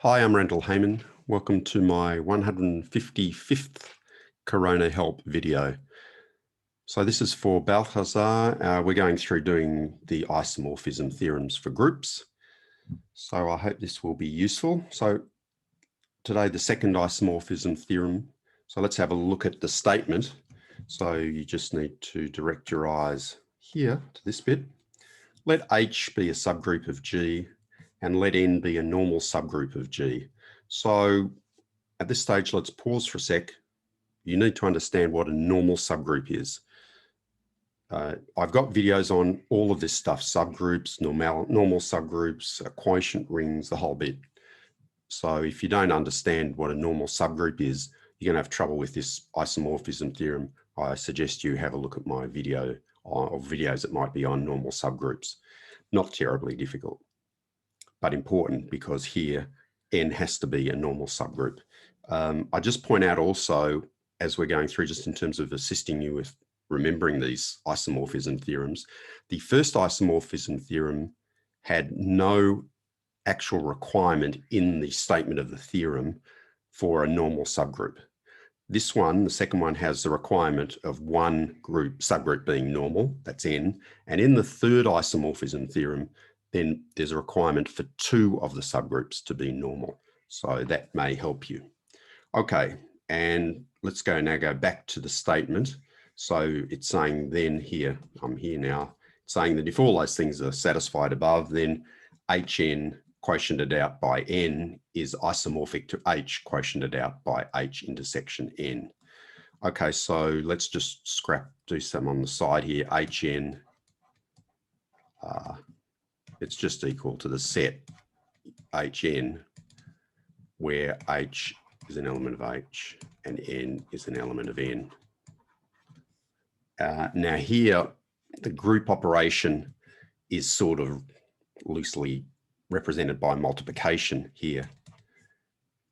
Hi, I'm Randall Heyman. Welcome to my 155th Corona Help video. So this is for Balthazar. We're going through doing the isomorphism theorems for groups. So I hope this will be useful. So today, the second isomorphism theorem. So let's have a look at the statement. So you just need to direct your eyes here to this bit. Let H be a subgroup of G and let N be a normal subgroup of G. So at this stage, let's pause for a sec. You need to understand what a normal subgroup is. I've got videos on all of this stuff, subgroups, normal subgroups, quotient rings, the whole bit. So if you don't understand what a normal subgroup is, you're going to have trouble with this isomorphism theorem. I suggest you have a look at my video or videos that might be on normal subgroups. Not terribly difficult, but important because here N has to be a normal subgroup. I just point out also, as we're going through, just in terms of assisting you with remembering these isomorphism theorems, the first isomorphism theorem had no actual requirement in the statement of the theorem for a normal subgroup. This one, the second one, has the requirement of one subgroup being normal, that's N, and in the third isomorphism theorem, then there's a requirement for two of the subgroups to be normal. So that may help you. Okay, and let's go back to the statement. So it's saying then here, I'm here now, saying that if all those things are satisfied above, then Hn quotiented out by N is isomorphic to H quotiented out by H intersection N. Okay, so let's just do some on the side here. Hn, it's just equal to the set Hn, where H is an element of H and N is an element of N. Now here, the group operation is sort of loosely represented by multiplication here.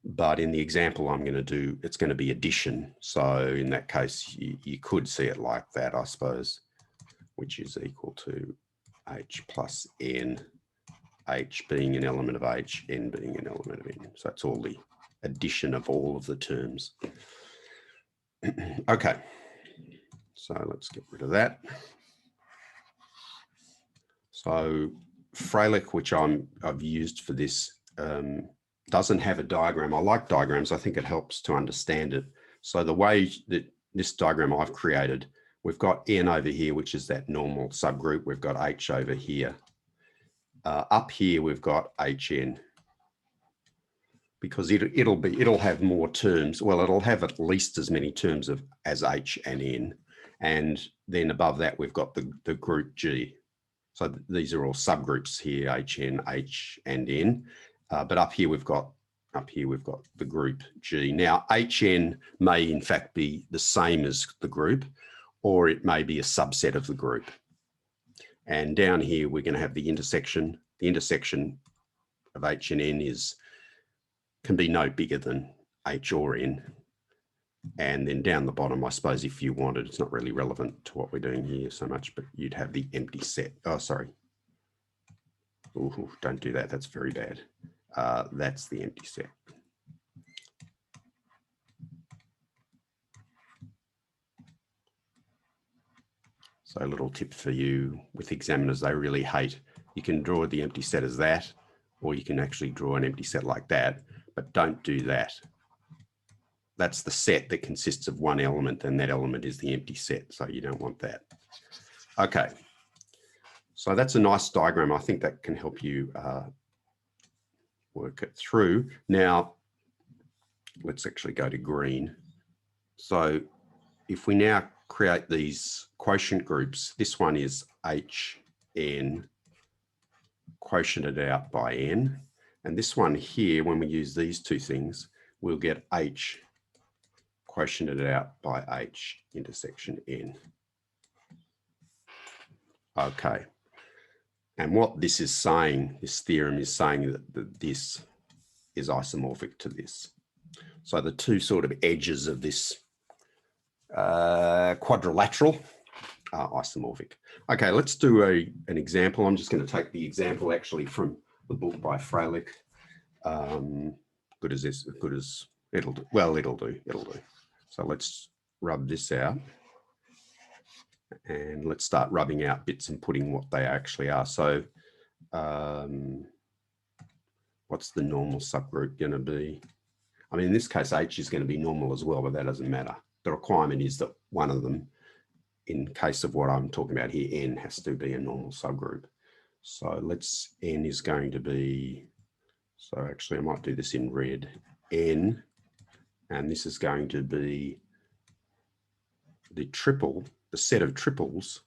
But in the example I'm going to do, it's going to be addition. So in that case, you could see it like that, I suppose, which is equal to H plus N, H being an element of H, N being an element of N. So it's all the addition of all of the terms. Okay, so let's get rid of that. So Freilich, which I've used for this, doesn't have a diagram. I like diagrams. I think it helps to understand it. So the way that this diagram I've created, we've got N over here, which is that normal subgroup. We've got H over here. Up here, we've got Hn, because it'll have more terms. Well, it'll have at least as many terms as H and N. And then above that, we've got the group G. So these are all subgroups here, Hn, H, and N. But up here we've got the group G. Now Hn may in fact be the same as the group, or it may be a subset of the group. And down here we're going to have the intersection. The intersection of H and N can be no bigger than H or N. And then down the bottom, I suppose if you wanted, it's not really relevant to what we're doing here so much, but you'd have the empty set. Oh, sorry. Ooh, don't do that. That's very bad. That's the empty set. So a little tip for you with examiners, they really hate. You can draw the empty set as that, or you can actually draw an empty set like that, but don't do that. That's the set that consists of one element, and that element is the empty set. So you don't want that. Okay. So that's a nice diagram. I think that can help you work it through. Now, let's actually go to green. So if we now create these quotient groups, this one is Hn quotiented out by N. And this one here, when we use these two things, we'll get H quotiented out by H intersection N. Okay. And what this is saying, this theorem is saying that this is isomorphic to this. So the two sort of edges of this quadrilateral are isomorphic. Okay, let's do an example. I'm just going to take the example actually from the book by Freilich. good as this, good as it'll do. Well, it'll do. So let's rub this out. And let's start rubbing out bits and putting what they actually are. So what's the normal subgroup going to be? I mean, in this case, H is going to be normal as well, but that doesn't matter. The requirement is that one of them, in case of what I'm talking about here, N has to be a normal subgroup. So let's, N is going to be, so actually I might do this in red, N, and this is going to be the triple, the set of triples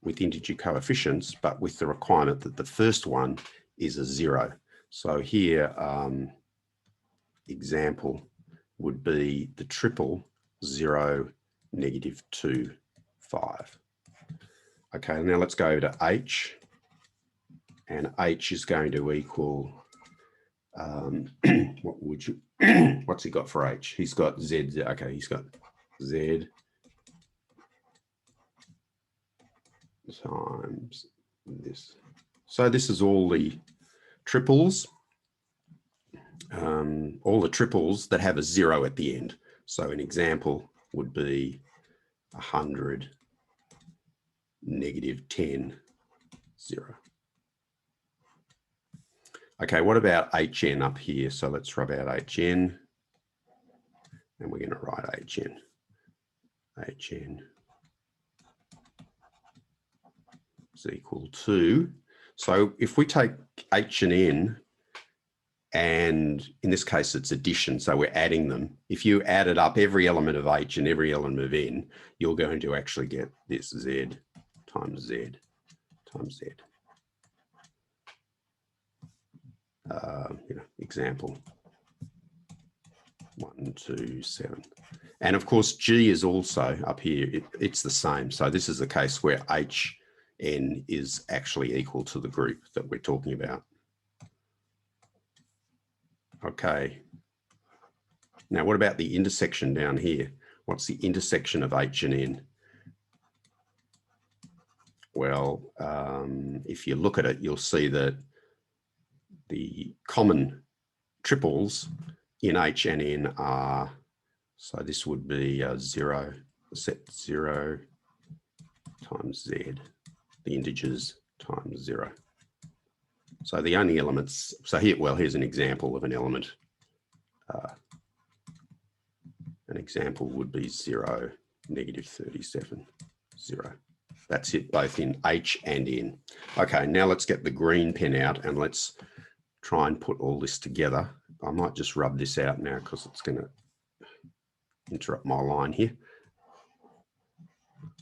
with integer coefficients, but with the requirement that the first one is a 0. So here, example would be the triple 0, -2, 5. Okay, now let's go to H, and H is going to equal, what would you, what's he got for H? He's got Z, okay, he's got Z times this. So this is all the triples that have a 0 at the end. So an example would be 100, -10, 0. Okay, what about HN up here? So let's rub out HN, and we're going to write HN. HN is equal to, so if we take H and N, and in this case it's addition, so we're adding them. If you added up every element of H and every element of N, you're going to actually get this Z times Z times Z. Example 1, 2, 7. And of course, G is also up here. It's the same. So this is the case where HN is actually equal to the group that we're talking about. Okay. Now, what about the intersection down here? What's the intersection of H and N? Well, if you look at it, you'll see that the common triples in H and N are, so this would be 0, set 0 times Z, the integers times 0. So the only elements, so here, well, here's an example of an element. An example would be 0, -37, 0. That's it, both in H and N. Okay, now let's get the green pen out and let's try and put all this together. I might just rub this out now because it's going to interrupt my line here.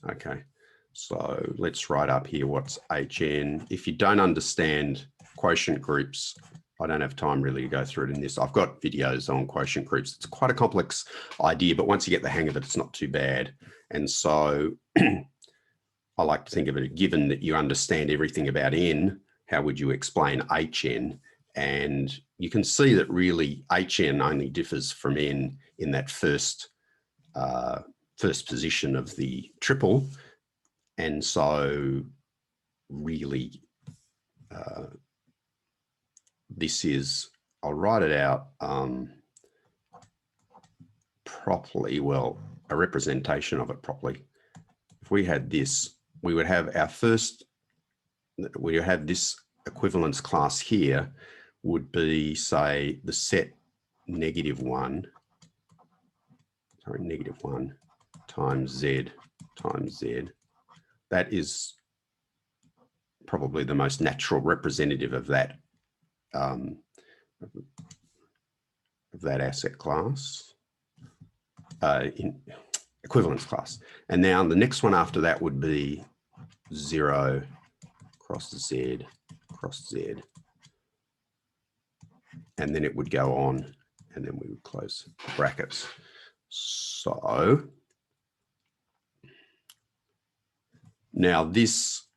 Okay, so let's write up here what's HN. If you don't understand quotient groups, I don't have time really to go through it in this. I've got videos on quotient groups. It's quite a complex idea, but once you get the hang of it, it's not too bad. And so I like to think of it, given that you understand everything about N, how would you explain HN? And you can see that really HN only differs from N in that first position of the triple. And so really, this is, I'll write it out properly, well, a representation of it properly. If we had this, we would have our first, we would have this equivalence class here would be, say, the set -1 times Z times Z. That is probably the most natural representative of that asset class, in equivalence class. And now the next one after that would be 0 cross Z cross Z. And then it would go on, and then we would close brackets. So now this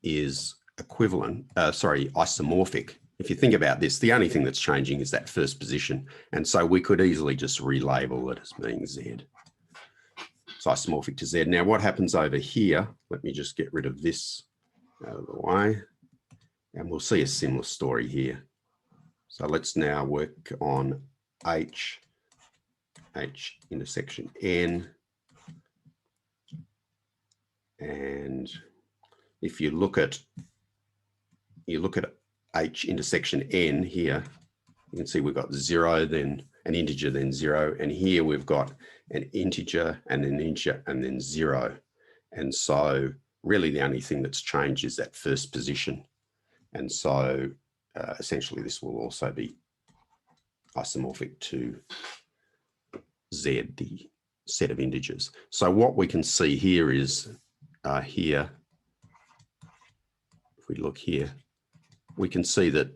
is equivalent, isomorphic. If you think about this, the only thing that's changing is that first position. And so we could easily just relabel it as being Z. It's isomorphic to Z. Now what happens over here, let me just get rid of this out of the way, And we'll see a similar story here. So let's now work on H intersection N. And if you look at H intersection N here, you can see we've got 0, then an integer, then 0. And here we've got an integer and an integer and then 0. And so really the only thing that's changed is that first position. And so essentially this will also be isomorphic to Z, the set of integers. So what we can see here is here, if we look here, we can see that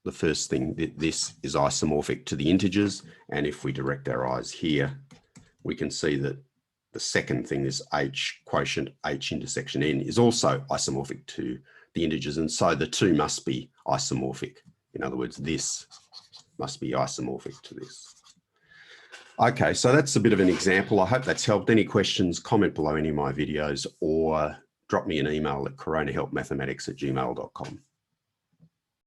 the first thing, this is isomorphic to the integers. And if we direct our eyes here, we can see that the second thing, this H quotient, H intersection N, is also isomorphic to the integers. And so the two must be isomorphic. In other words, this must be isomorphic to this. Okay, so that's a bit of an example. I hope that's helped. Any questions, comment below any of my videos or drop me an email at coronahelpmathematics@gmail.com.